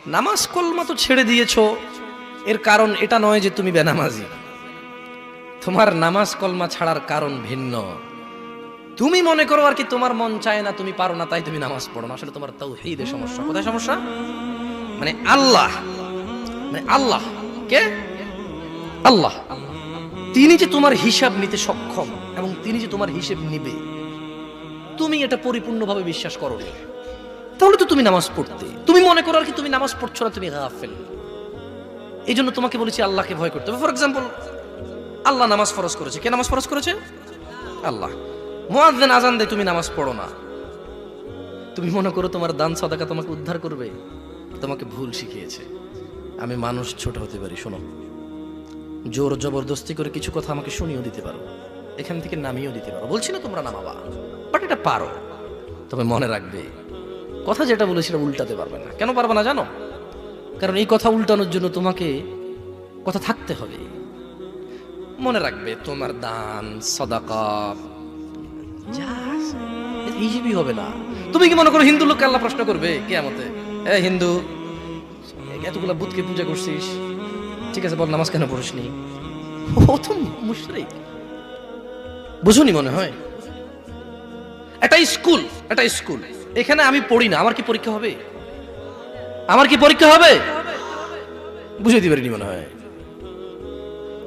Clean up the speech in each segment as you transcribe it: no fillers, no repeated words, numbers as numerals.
নামাজ কলমা তো ছেড়ে দিয়েছো, এর কারণ এটা নয় যে তুমি বেনামাজি। তোমার নামাজ কলমা ছাড়ার কারণ ভিন্ন। তুমি মনে করো আর কি তোমার মন চায় না, তুমি পারো না, তাই তুমি নামাজ পড়ো না। আসলে তোমার তাওহীদে সমস্যা। কোথায় সমস্যা? মানে আল্লাহ, কে? আল্লাহ তিনি যে তোমার হিসাব নিতে সক্ষম এবং তিনি যে তোমার হিসেব নিবে, তুমি এটা পরিপূর্ণভাবে বিশ্বাস করো, তাহলে তো তুমি নামাজ পড়তে। তুমি মনে করো আর কি তুমি নামাজ পড়ছো না, তুমি গাফেল। এই জন্য তোমাকে বলেছি আল্লাহকে ভয় করতে হবে। ফর এক্সাম্পল, আল্লাহ নামাজ ফরজ করেছে। কে নামাজ ফরজ করেছে? আল্লাহ। মুয়াজ্জিন আজান দেয়, তুমি নামাজ পড়ো না। তুমি মনে করো তোমার দান সাদাকা তোমাকে উদ্ধার করবে? তোমাকে ভুল শিখিয়েছে। আমি মানুষ, ছোট হতে পারি। শোনো, জোর জবরদস্তি করে কিছু কথা আমাকে শুনিয়েও দিতে পারো, এখান থেকে নামিয়েও দিতে পারো। বলছি না তোমরা নামাবা, বাট এটা পারো। তবে মনে রাখবে, কথা যেটা বলে সেটা উল্টাতে পারবে না। কেন পারবে না জানো? কারণ এই কথা উল্টানোর জন্য তোমাকে কথা থাকতে হবে। মনে রাখবে, তোমার দান সাদাকা যা আছে এর হিসেবই হবে না। তুমি কি মনে করো হিন্দু লোককে আল্লাহ প্রশ্ন করবে কিয়ামতে, এ হিন্দু, এতগুলা বুতকে পূজা করছিস, ঠিক আছে বল নামাজ কেন পড়িসনি? ও তো মুশরিক। বুঝুনি মনে হয়? এটা স্কুল, এখানে আমি পড়ি না, আমার কি পরীক্ষা হবে? বুঝে দিতে পারিনি মনে হয়।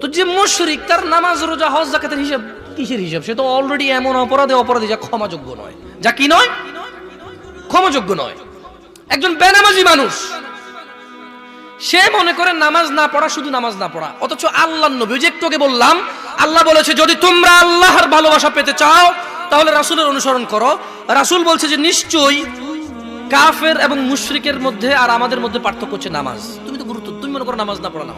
তো যে মুশরিক, তার নামাজ রোজা হজ যাকাতের হিসাব কিসের হিসাব? সে তো অলরেডি এমন অপরাধী যা ক্ষমাযোগ্য নয়। যা কি নয়? ক্ষমাযোগ্য নয়। একজন বেনামাজি মানুষ, সে মনে করে নামাজ না পড়া শুধু নামাজ না পড়া, অথচ আল্লাহর নবী, যে একটু আগে বললাম, আল্লাহ বলেছে যদি তোমরা আল্লাহর ভালোবাসা পেতে চাও তাহলে রাসূলের অনুসরণ করো। রাসূল বলছে যে নিশ্চয়ই কাফের এবং মুশরিকের মধ্যে আর আমাদের মধ্যে পার্থক্য হচ্ছে নামাজ। তুমি মনে করো নামাজ না পড়া।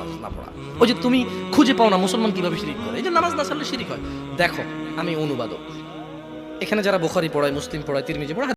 ওই যে তুমি খুঁজে পাও না মুসলমান কিভাবে শিরিক করে, এই যে নামাজ না ছাড়লে শিরিক হয়। দেখো, আমি অনুবাদক, এখানে যারা বুখারী পড়ায়, মুসলিম পড়ায়, তিরমিজি পড়ায়,